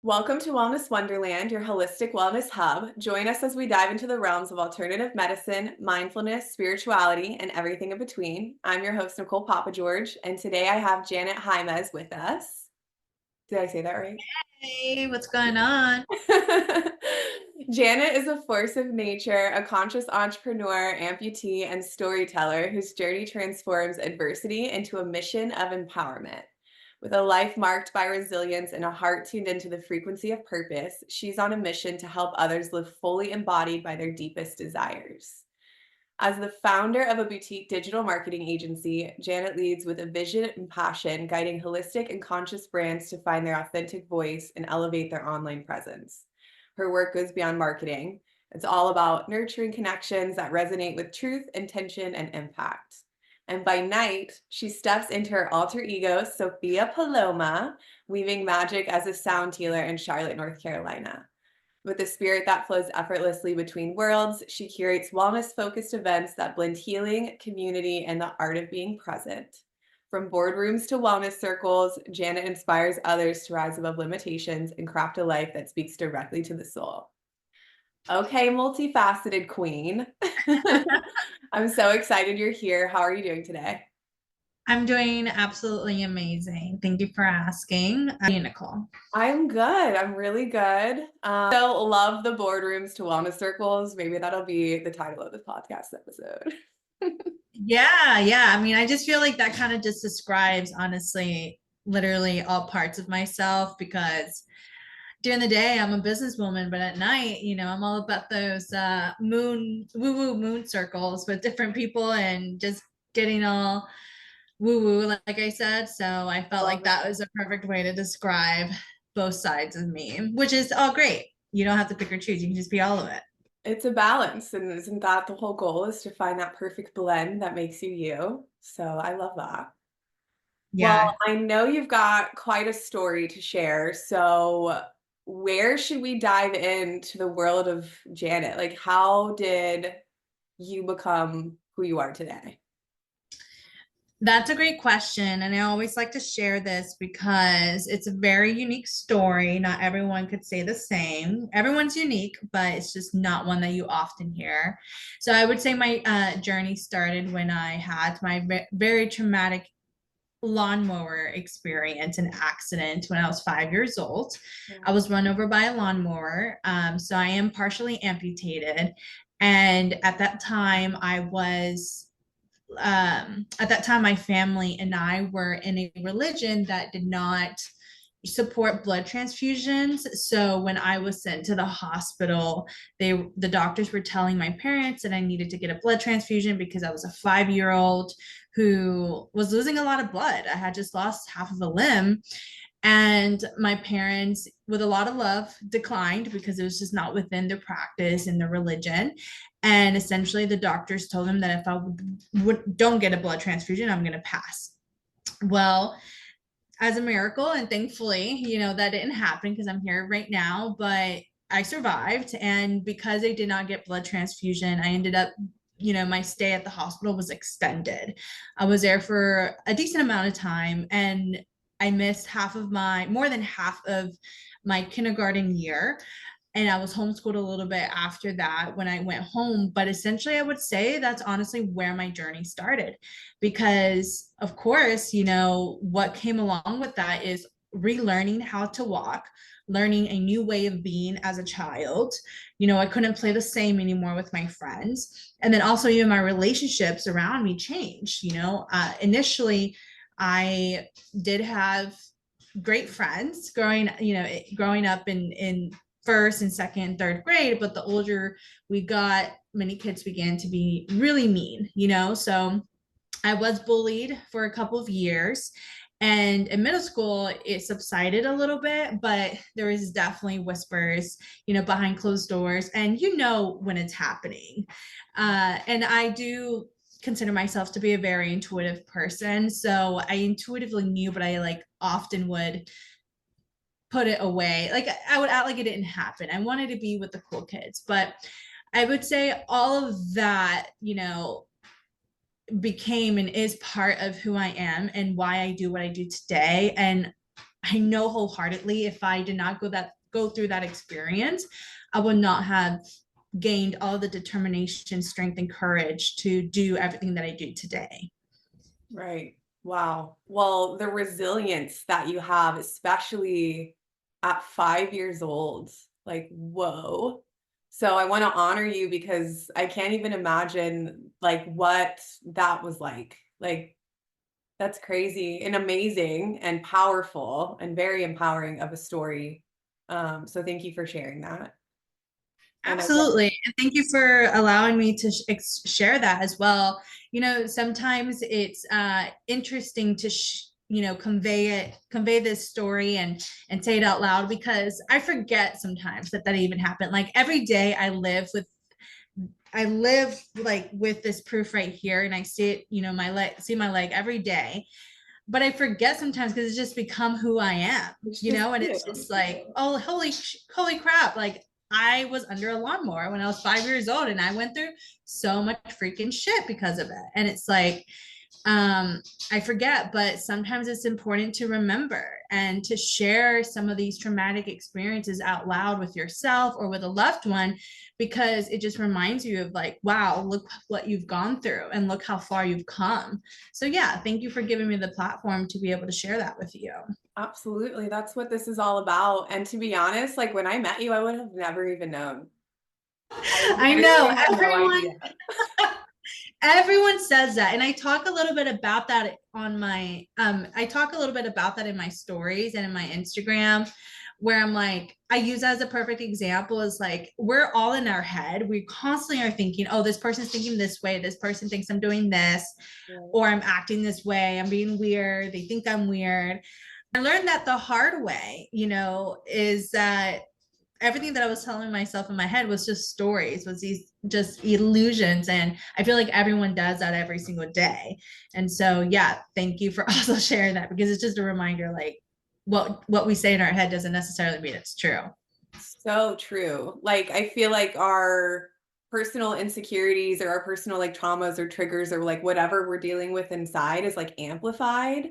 Welcome to Wellness Wonderland, your holistic wellness hub. Join us as we dive into the realms of alternative medicine, mindfulness, spirituality, and everything in between. I'm your host, Nicole Papa George, and today I have Janet Jaimes with us. Did I say that right? Hey, what's going on? Janet is a force of nature, a conscious entrepreneur, amputee, and storyteller whose journey transforms adversity into a mission of empowerment. With a life marked by resilience and a heart tuned into the frequency of purpose, she's on a mission to help others live fully embodied by their deepest desires. As the founder of a boutique digital marketing agency, Janet leads with a vision and passion, guiding holistic and conscious brands to find their authentic voice and elevate their online presence. Her work goes beyond marketing. It's all about nurturing connections that resonate with truth, intention, and impact. And by night, she steps into her alter ego, Sophia Paloma, weaving magic as a sound healer in Charlotte, North Carolina. With a spirit that flows effortlessly between worlds, she curates wellness-focused events that blend healing, community, and the art of being present. From boardrooms to wellness circles, Janet inspires others to rise above limitations and craft a life that speaks directly to the soul. Okay, multifaceted queen. I'm so excited you're here. How are you doing today? I'm doing absolutely amazing. Thank you for asking. I'm Nicole. I'm good. I'm really good. So love the boardrooms to wellness circles. Maybe that'll be the title of this podcast episode. Yeah. I mean, I just feel like that kind of just describes, honestly, literally all parts of myself because during the day I'm a businesswoman, but at night, I'm all about those moon woo-woo moon circles with different people and just getting all woo-woo, like I said. So I felt like Love that it. was a perfect way to describe both sides of me, which is all great. You don't have to pick or choose. You can just be all of it. It's a balance, and isn't that the whole goal is to find that perfect blend that makes you you? So I love that. Well, Yeah. I know you've got quite a story to share. So where should we dive into the world of Janet? Like, how did you become who you are today? That's a great question. And I always like to share this because it's a very unique story. Not everyone could say the same. Everyone's unique, but it's just not one that you often hear. So I would say my journey started when I had my very traumatic lawnmower experience, an accident when I was 5 years old. I was run over by a lawnmower. So I am partially amputated. And at that time, my family and I were in a religion that did not support blood transfusions. So when I was sent to the hospital, the doctors were telling my parents that I needed to get a blood transfusion because I was a 5-year old who was losing a lot of blood. I had just lost half of a limb. And my parents, with a lot of love, declined because it was just not within their practice and their religion. And essentially, the doctors told them that if I don't get a blood transfusion, I'm going to pass. Well, as a miracle, and thankfully, that didn't happen because I'm here right now, but I survived. And because I did not get blood transfusion, I ended up my stay at the hospital was extended. I was there for a decent amount of time, and I missed more than half of my kindergarten year. And I was homeschooled a little bit after that when I went home. But essentially, I would say that's honestly where my journey started. Because, of course, what came along with that is relearning how to walk, learning a new way of being as a child. I couldn't play the same anymore with my friends. And then also, even my relationships around me changed. Initially, I did have great friends growing up in first and second and third grade, but the older we got, many kids began to be really mean. So I was bullied for a couple of years. And in middle school, it subsided a little bit, but there is definitely whispers, behind closed doors, and when it's happening. And I do consider myself to be a very intuitive person. So I intuitively knew, but I like often would put it away. Like I would act like it didn't happen. I wanted to be with the cool kids, but I would say all of that, became and is part of who I am and why I do what I do today. And I know wholeheartedly if I did not go through that experience, I would not have gained all the determination, strength, and courage to do everything that I do today. Right. Wow. Well, the resilience that you have, especially at 5 years old, like, whoa. So I want to honor you because I can't even imagine like what that was like. Like, that's crazy and amazing and powerful and very empowering of a story. So thank you for sharing that. And I Absolutely. And thank you for allowing me to share that as well. You know, sometimes it's interesting to convey this story and say it out loud, because I forget sometimes that even happened. Like every day I live like with this proof right here, and I see it, see my leg every day, but I forget sometimes because it's just become who I am, it's just and you. it's just like, oh, holy crap. Like I was under a lawnmower when I was 5 years old, and I went through so much freaking shit because of it. And it's like, I forget, but sometimes it's important to remember and to share some of these traumatic experiences out loud with yourself or with a loved one, because it just reminds you of like, wow, look what you've gone through and look how far you've come. So yeah, thank you for giving me the platform to be able to share that with you. Absolutely. That's what this is all about. And to be honest, like when I met you, I would have never even known. I I know literally had no everyone idea. everyone says that, and I talk a little bit about that on my I talk a little bit about that in my stories and in my Instagram, where I'm like, I use as a perfect example is like, we're all in our head, we constantly are thinking, oh, this person's thinking this way, this person thinks I'm doing this, Right. or I'm acting this way, I'm being weird, they think I'm weird. I learned that the hard way, is that everything that I was telling myself in my head was just stories, was these just illusions. And I feel like everyone does that every single day. And so, yeah, thank you for also sharing that, because it's just a reminder, like what we say in our head doesn't necessarily mean it's true. So true. Like I feel like our personal insecurities or our personal like traumas or triggers or like whatever we're dealing with inside is like amplified.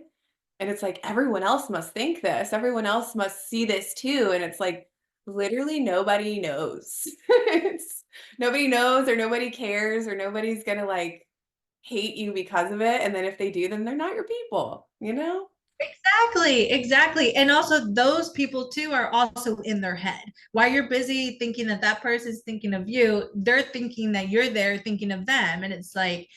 And it's like everyone else must think this. Everyone else must see this too. And it's like literally nobody knows. Nobody knows or nobody cares or nobody's gonna like hate you because of it. And then if they do, then they're not your people, you know? Exactly. And also, those people too are also in their head. While you're busy thinking that that person's thinking of you, they're thinking that you're there thinking of them. And it's like,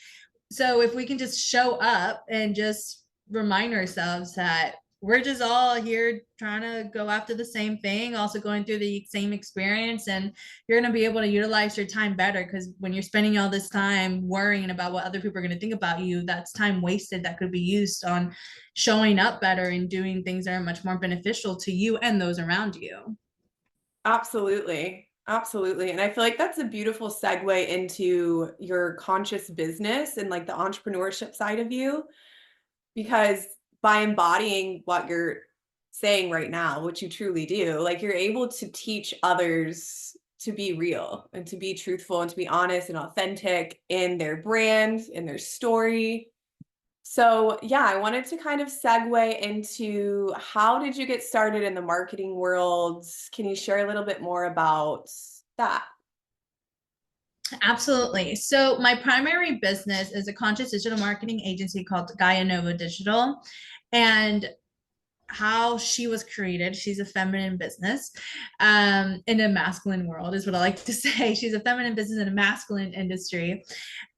so if we can just show up and just remind ourselves that we're just all here trying to go after the same thing, also going through the same experience, and you're going to be able to utilize your time better, because when you're spending all this time worrying about what other people are going to think about you, that's time wasted that could be used on showing up better and doing things that are much more beneficial to you and those around you. Absolutely. Absolutely. And I feel like that's a beautiful segue into your conscious business and like the entrepreneurship side of you, because by embodying what you're saying right now, which you truly do, like you're able to teach others to be real and to be truthful and to be honest and authentic in their brand, in their story. So, yeah, I wanted to kind of segue into how did you get started in the marketing world? Can you share a little bit more about that? Absolutely. So, my primary business is a conscious digital marketing agency called Gaianovo Digital. And how she was created, she's a feminine business in a masculine world, is what I like to say. She's a feminine business in a masculine industry.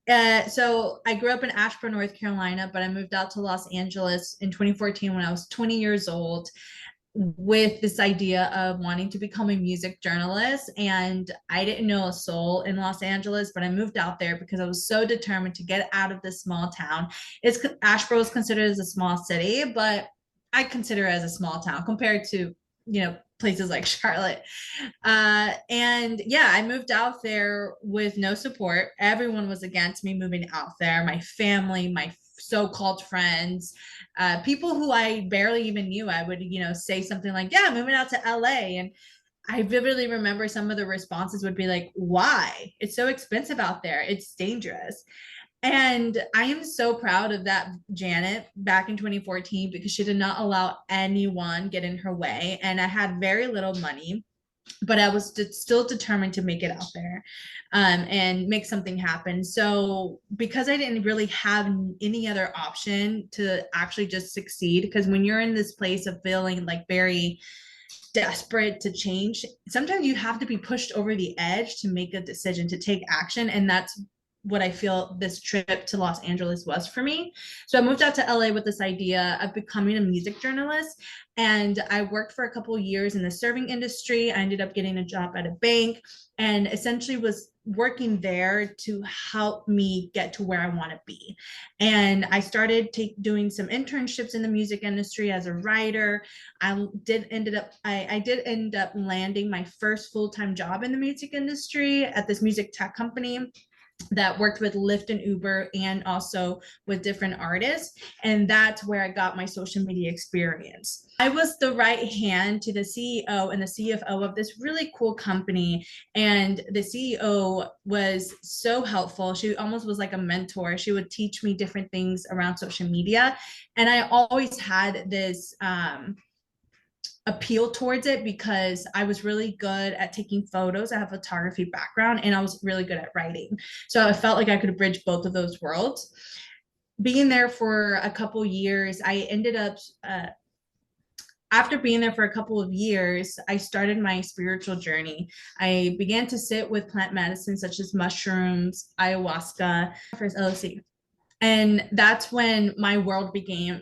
So I grew up in Ashburn, North Carolina, but I moved out to Los Angeles in 2014 when I was 20 years old, with this idea of wanting to become a music journalist. And I didn't know a soul in Los Angeles, but I moved out there because I was so determined to get out of this small town. Ashburn is considered as a small city, but I consider it as a small town compared to, places like Charlotte. And yeah, I moved out there with no support. Everyone was against me moving out there. My family, my so-called friends, people who I barely even knew. I would, say something like, yeah, moving out to LA. And I vividly remember some of the responses would be like, why? It's so expensive out there. It's dangerous. And I am so proud of that Janet back in 2014 because she did not allow anyone get in her way. And I had very little money, but I was still determined to make it out there, and make something happen. So because I didn't really have any other option to actually just succeed, because when you're in this place of feeling like very desperate to change, sometimes you have to be pushed over the edge to make a decision, to take action. And that's what I feel this trip to Los Angeles was for me. So I moved out to LA with this idea of becoming a music journalist. And I worked for a couple of years in the serving industry. I ended up getting a job at a bank and essentially was working there to help me get to where I want to be. And I started doing some internships in the music industry as a writer. I did end up landing my first full-time job in the music industry at this music tech company that worked with Lyft and Uber and also with different artists. And that's where I got my social media experience. I was the right hand to the CEO and the CFO of this really cool company. And the CEO was so helpful. She almost was like a mentor. She would teach me different things around social media. And I always had this appeal towards it because I was really good at taking photos. I have a photography background and I was really good at writing. So I felt like I could bridge both of those worlds. Being there for a couple years, I ended up after being there for a couple of years, I started my spiritual journey. I began to sit with plant medicine such as mushrooms, ayahuasca, first LSD. And that's when my world began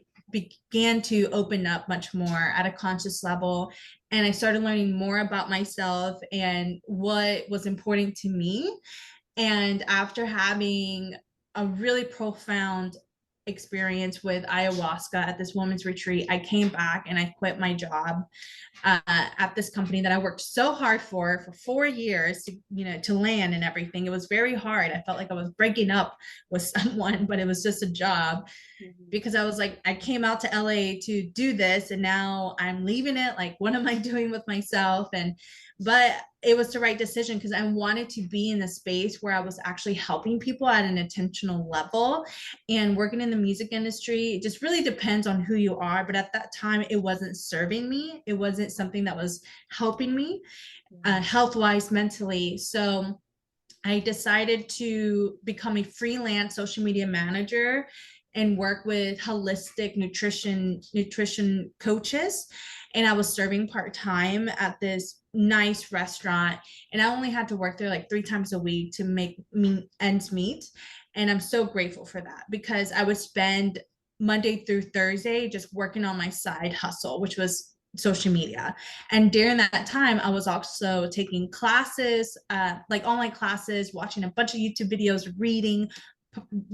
to open up much more at a conscious level. And I started learning more about myself and what was important to me. And after having a really profound experience with ayahuasca at this women's retreat, I came back and I quit my job at this company that I worked so hard for 4 years to, to land and everything. It was very hard. I felt like I was breaking up with someone, but it was just a job. Mm-hmm. Because I was like, I came out to LA to do this and now I'm leaving it. Like, what am I doing with myself? But it was the right decision because I wanted to be in a space where I was actually helping people at an intentional level. And working in the music industry, it just really depends on who you are. But at that time, it wasn't serving me. It wasn't something that was helping me health-wise, mentally. So I decided to become a freelance social media manager and work with holistic nutrition coaches. And I was serving part-time at this nice restaurant. And I only had to work there like 3 times a week to make ends meet. And I'm so grateful for that because I would spend Monday through Thursday just working on my side hustle, which was social media. And during that time, I was also taking classes, like online classes, watching a bunch of YouTube videos, reading,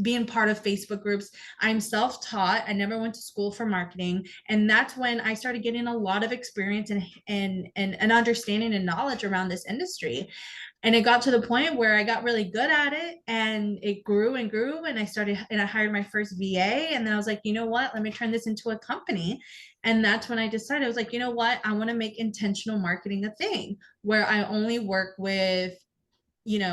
being part of Facebook groups. I'm self-taught. I never went to school for marketing. And that's when I started getting a lot of experience and understanding and knowledge around this industry. And it got to the point where I got really good at it and it grew and grew. And I hired my first VA. And then I was like, you know what? Let me turn this into a company. And that's when I decided, I was like, you know what? I want to make intentional marketing a thing where I only work with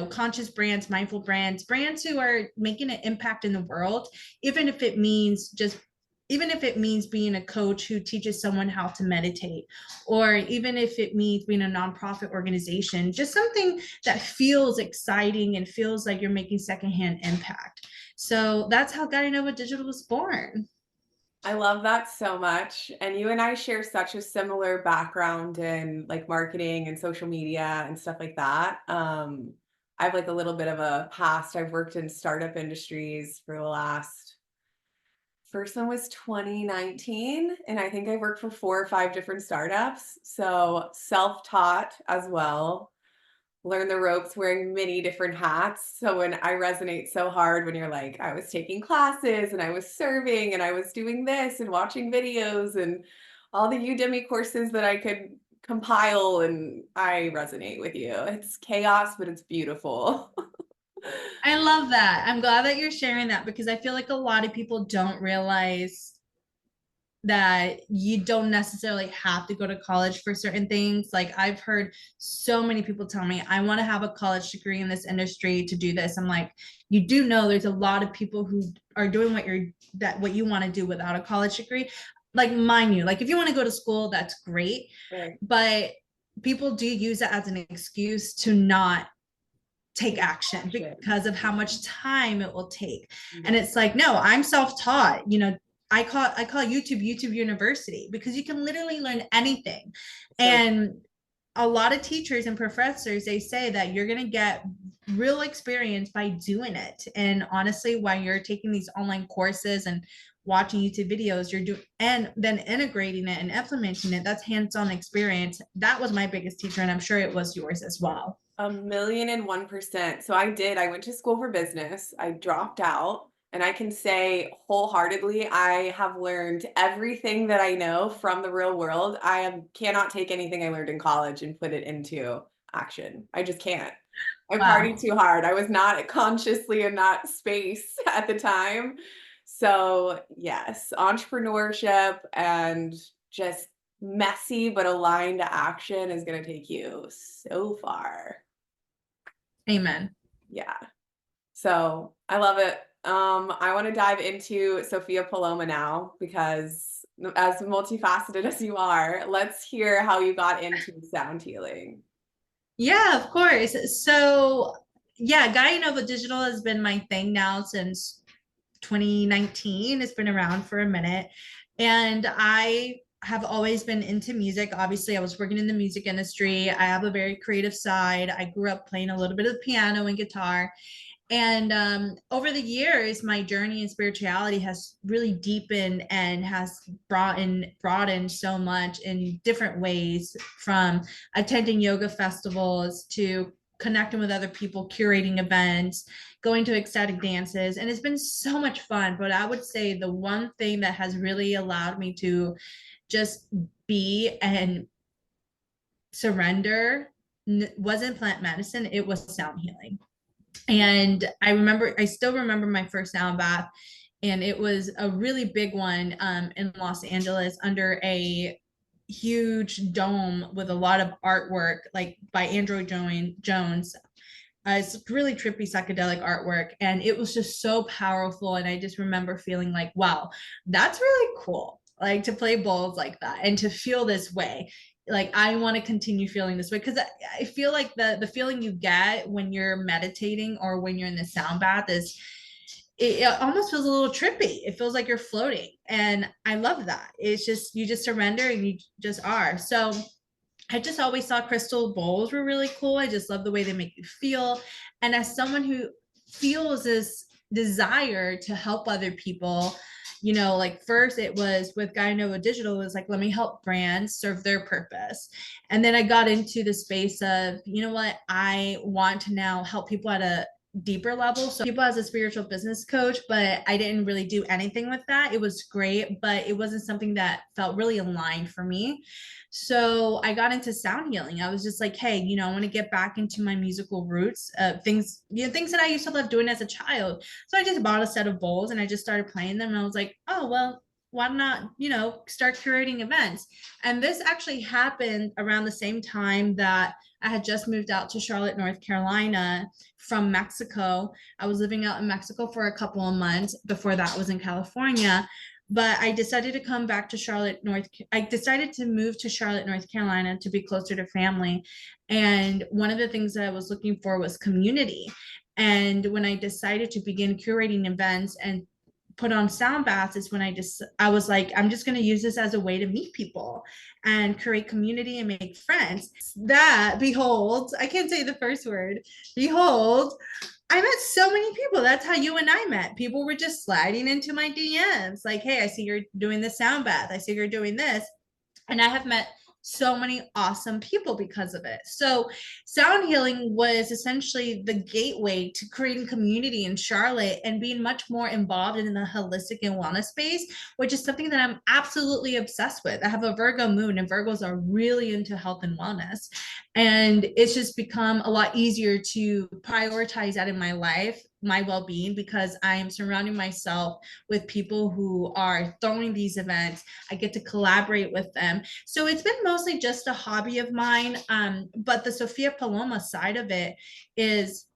conscious brands, mindful brands who are making an impact in the world, even if it means being a coach who teaches someone how to meditate, or even if it means being a nonprofit organization, just something that feels exciting and feels like you're making secondhand impact. So that's how Gaianovo Digital was born. I love that so much. And you and I share such a similar background in like marketing and social media and stuff like that. I have like a little bit of a past. I've worked in startup industries for the last, first one was 2019. And I think I worked for 4 or 5 different startups. So self-taught as well. Learn the ropes wearing many different hats. So when I resonate so hard when you're like, I was taking classes and I was serving and I was doing this and watching videos and all the Udemy courses that I could compile, and I resonate with you. It's chaos, but it's beautiful. I love that. I'm glad that you're sharing that because I feel like a lot of people don't realize that you don't necessarily have to go to college for certain things. Like I've heard so many people tell me, I want to have a college degree in this industry to do this. I'm like, you do know there's a lot of people who are doing what you want to do without a college degree. Like mind you, like if you want to go to school, that's great. Right. But people do use it as an excuse to not take action because of how much time it will take. And it's like, no, I'm self-taught. I call YouTube University, because you can literally learn anything. So And a lot of teachers and professors, they say that you're going to get real experience by doing it. And honestly, while you're taking these online courses and watching YouTube videos, you're doing, and then integrating it and implementing it, that's hands-on experience. That was my biggest teacher, and I'm sure it was yours as well. 1,000,001%. So I went to school for business. I dropped out, and I can say wholeheartedly, I have learned everything that I know from the real world. Cannot take anything I learned in college and put it into action. I just can't. I partied Wow. too hard. I was not consciously in that space at the time. So, yes, entrepreneurship and just messy but aligned action is going to take you so far. Amen. Yeah. So I love it. I want to dive into Sophia Paloma now, because as multifaceted as you are, let's hear how you got into sound healing. Yeah, of course. So, yeah, Gaianovo Digital has been my thing now since 2019. It's been around for a minute. And I have always been into music. Obviously, I was working in the music industry. I have a very creative side. I grew up playing a little bit of piano and guitar. And over the years, my journey in spirituality has really deepened and has broadened so much in different ways, from attending yoga festivals to connecting with other people, curating events, going to ecstatic dances. And it's been so much fun. But I would say the one thing that has really allowed me to just be and surrender wasn't plant medicine, it was sound healing. And I still remember my first sound bath, and it was a really big one in Los Angeles under a huge dome with a lot of artwork, like by Andrew Jones. It's really trippy psychedelic artwork, and it was just so powerful. And I just remember feeling like, wow, that's really cool, like to play bowls like that and to feel this way. Like I want to continue feeling this way, because I feel like the feeling you get when you're meditating or when you're in the sound bath is, it almost feels a little trippy. It feels like you're floating, and I love that. It's just, you just surrender and you just are. So I just always thought crystal bowls were really cool. I just love the way they make you feel. And as someone who feels this desire to help other people, like first it was with Gaianovo Digital, it was like, let me help brands serve their purpose. And then I got into the space of, what, I want to now help people at a deeper level. So people as a spiritual business coach, but I didn't really do anything with that. It was great, but it wasn't something that felt really aligned for me. So I got into sound healing. I was just like, hey, I want to get back into my musical roots, things that I used to love doing as a child. So I just bought a set of bowls and I just started playing them. And I was like, oh, well, why not, start curating events? And this actually happened around the same time that I had just moved out to Charlotte, North Carolina from Mexico. I was living out in Mexico for a couple of months. Before that, I was in California. But I decided to come back to I decided to move to Charlotte, North Carolina to be closer to family. And one of the things that I was looking for was community. And when I decided to begin curating events and put on sound baths, is when I was like, I'm just going to use this as a way to meet people and create community and make friends. That, behold, I can't say the first word, behold, I met so many people. That's how you and I met. People were just sliding into my DMs like, hey, I see you're doing the sound bath. I see you're doing this. And I have met so many awesome people because of it. So sound healing was essentially the gateway to creating community in Charlotte and being much more involved in the holistic and wellness space, which is something that I'm absolutely obsessed with. I have a Virgo moon, and Virgos are really into health and wellness. And it's just become a lot easier to prioritize that in my life my well-being because I am surrounding myself with people who are throwing these events. I get to collaborate with them. So it's been mostly just a hobby of mine. But the Sofia Paloma side of it is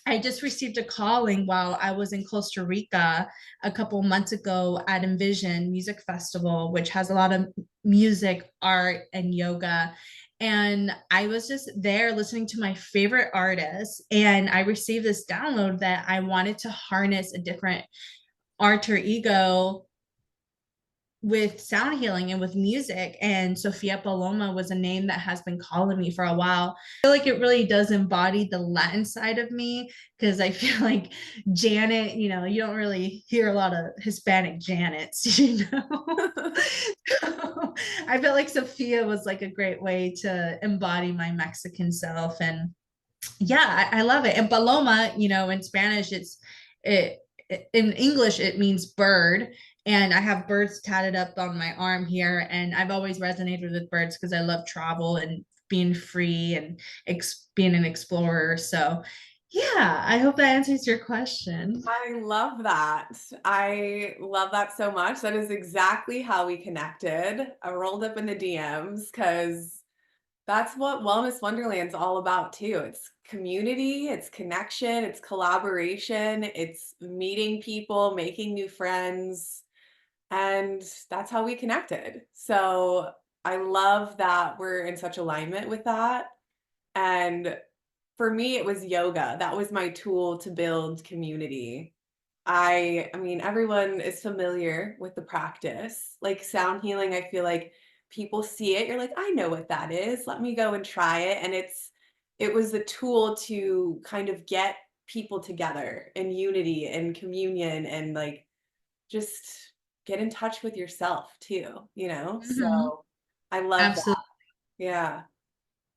I just received a calling while I was in Costa Rica a couple months ago at Envision Music Festival, which has a lot of music, art, and yoga. And I was just there listening to my favorite artists, and I received this download that I wanted to harness a different alter ego with sound healing and with music. And Sofia Paloma was a name that has been calling me for a while. I feel like it really does embody the Latin side of me because I feel like Janet, you know, you don't really hear a lot of Hispanic Janets, you know. So I felt like Sofia was like a great way to embody my Mexican self. And yeah, I love it. And Paloma, you know, in Spanish, it in English it means bird, and I have birds tatted up on my arm here. And I've always resonated with birds because I love travel and being free and being an explorer. So, yeah, I hope that answers your question. I love that. I love that so much. That is exactly how we connected. I rolled up in the DMs because that's what Wellness Wonderland's all about too. It's community, it's connection, it's collaboration, it's meeting people, making new friends, and that's how we connected. So I love that we're in such alignment with that. And for me, it was yoga. That was my tool to build community. I mean, everyone is familiar with the practice. Like sound healing, I feel like people see it. You're like, I know what that is. Let me go and try it. And it was a tool to kind of get people together in unity and communion and like just get in touch with yourself too, you know? Mhm. So I love that. Absolutely. Yeah.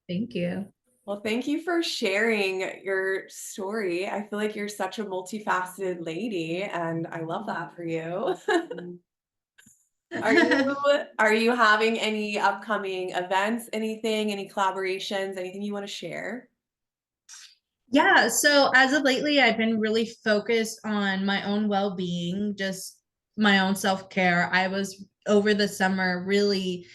Thank you. Well, thank you for sharing your story. I feel like you're such a multifaceted lady, and I love that for you. Are you are you having any upcoming events, anything, any collaborations, anything you want to share? Yeah, so as of lately, I've been really focused on my own well-being, just my own self-care. I was over the summer really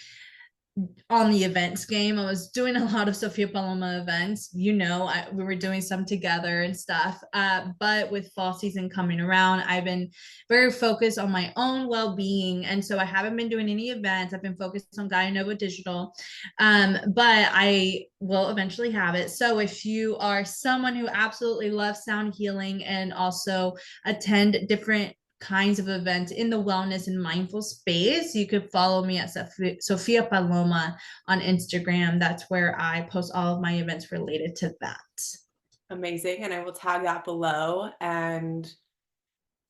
on the events game. I was doing a lot of Sofia Paloma events. You know, we were doing some together and stuff. But with fall season coming around, I've been very focused on my own well-being. And so I haven't been doing any events. I've been focused on Gaianovo Digital. But I will eventually have it. So if you are someone who absolutely loves sound healing and also attend different kinds of events in the wellness and mindful space, you could follow me at Sofia Paloma on Instagram. That's where I post all of my events related to that. Amazing, and I will tag that below. And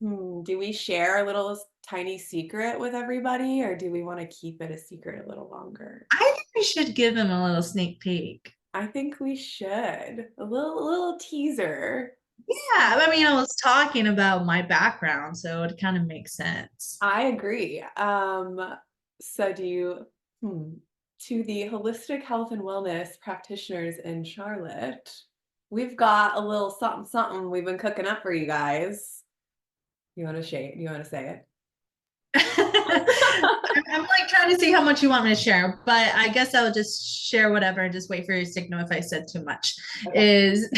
do we share a little tiny secret with everybody, or do we want to keep it a secret a little longer? I think we should give them a little sneak peek. I think we should. A little teaser. Yeah, I mean, I was talking about my background, so it kind of makes sense. I agree. So do you, to the holistic health and wellness practitioners in Charlotte, we've got a little something something we've been cooking up for you guys. You want to share? Do you want to say I'm like trying to see how much you want me to share, but I guess I'll just share whatever and just wait for your signal if I said too much. it? Is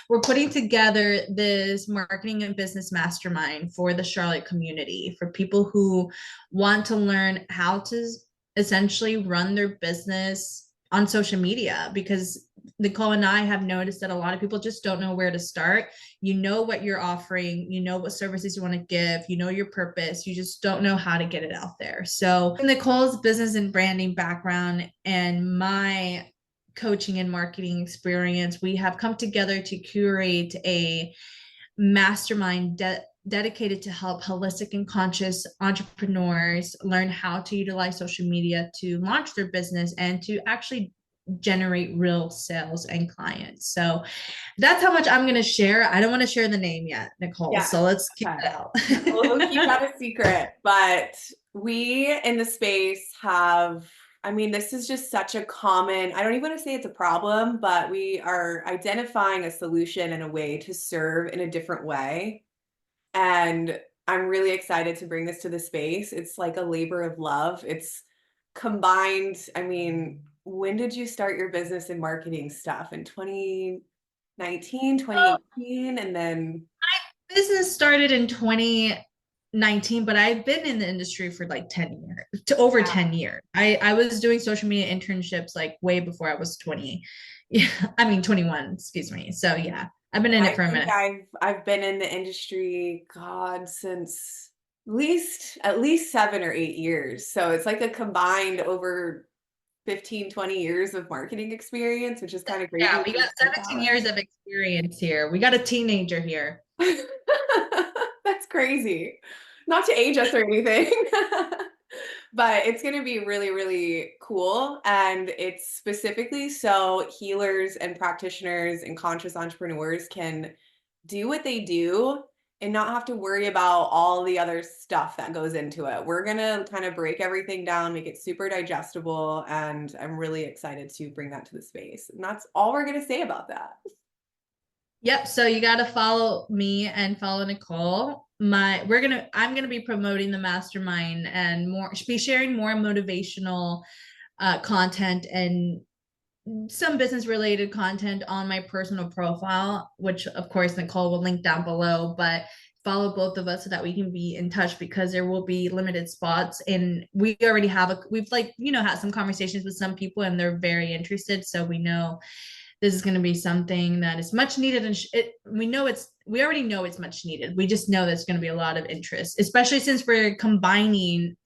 we're putting together this marketing and business mastermind for the Charlotte community for people who want to learn how to essentially run their business on social media, because Nicole and I have noticed that a lot of people just don't know where to start. You know what you're offering, you know what services you want to give, you know your purpose, you just don't know how to get it out there. So Nicole's business and branding background and my coaching and marketing experience, we have come together to curate a mastermind dedicated to help holistic and conscious entrepreneurs learn how to utilize social media to launch their business and to actually generate real sales and clients. So that's how much I'm going to share. I don't want to share the name yet, Nicole. Yeah. So let's keep Okay. it out. We'll keep that a secret, but we in the space have I mean, this is just such a common, I don't even want to say it's a problem, but we are identifying a solution and a way to serve in a different way. And I'm really excited to bring this to the space. It's like a labor of love. It's combined. I mean, when did you start your business in marketing stuff? In 2019, 2018? And then, Business started in 2019, but I've been in the industry for like 10 years, to over yeah, 10 years. I was doing social media internships like way before I was 20. Yeah, I mean 21, excuse me. So yeah, I've been in it I for a think minute. I've been in the industry, God, since at least 7 or 8 years. So it's like a combined over 15, 20 years of marketing experience, which is kind of Yeah, crazy we to got think 17 about. years of experience here. We got a teenager here. That's crazy. Not to age us or anything. But it's going to be really, really cool. And it's specifically so healers and practitioners and conscious entrepreneurs can do what they do and not have to worry about all the other stuff that goes into it. We're going to kind of break everything down, make it super digestible. And I'm really excited to bring that to the space. And that's all we're going to say about that. Yep. So you got to follow me and follow Nicole. I'm gonna be promoting the mastermind and more, be sharing more motivational content and some business related content on my personal profile, which of course Nicole will link down below. But follow both of us so that we can be in touch because there will be limited spots. And we already we've like, had some conversations with some people and they're very interested. So we know this is going to be something that is much needed and we already know it's much needed. We just know there's going to be a lot of interest, especially since we're combining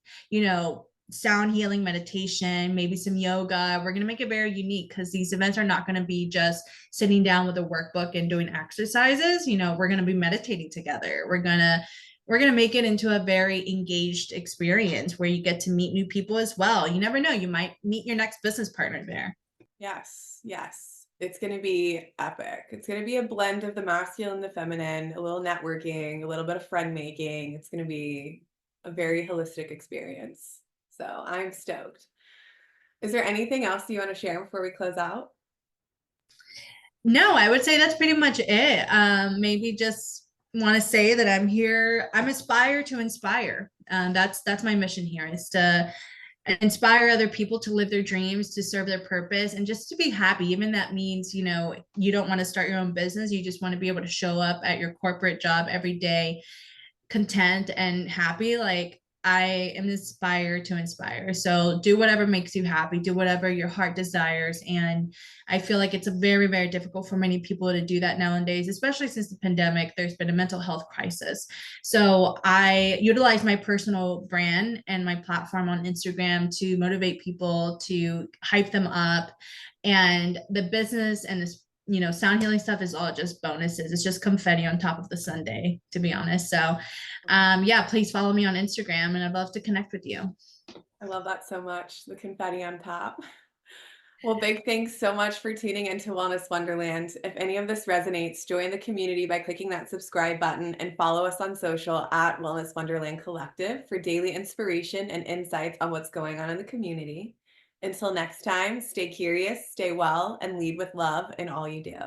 sound healing, meditation, maybe some yoga. We're going to make it very unique because these events are not going to be just sitting down with a workbook and doing exercises. We're going to be meditating together. We're going to make it into a very engaged experience where you get to meet new people as well. You never know, you might meet your next business partner there. Yes, yes. It's going to be epic. It's going to be a blend of the masculine and the feminine, a little networking, a little bit of friend making. It's going to be a very holistic experience. So I'm stoked. Is there anything else you want to share before we close out? No, I would say that's pretty much it. Maybe just want to say that I'm here. I'm inspired to inspire. That's my mission here is to inspire other people to live their dreams, to serve their purpose, and just to be happy. Even that means, you don't want to start your own business. You just want to be able to show up at your corporate job every day content and happy. Like I am inspired to inspire. So do whatever makes you happy, do whatever your heart desires. And I feel like it's a very, very difficult for many people to do that nowadays, especially since the pandemic. There's been a mental health crisis. So I utilize my personal brand and my platform on Instagram to motivate people, to hype them up. And the business and this sound healing stuff is all just bonuses. It's just confetti on top of the sundae, to be honest. So yeah, please follow me on Instagram and I'd love to connect with you. I love that so much. The confetti on top. Well, big thanks so much for tuning into Wellness Wonderland. If any of this resonates, join the community by clicking that subscribe button and follow us on social at Wellness Wonderland Collective for daily inspiration and insights on what's going on in the community. Until next time, stay curious, stay well, and lead with love in all you do.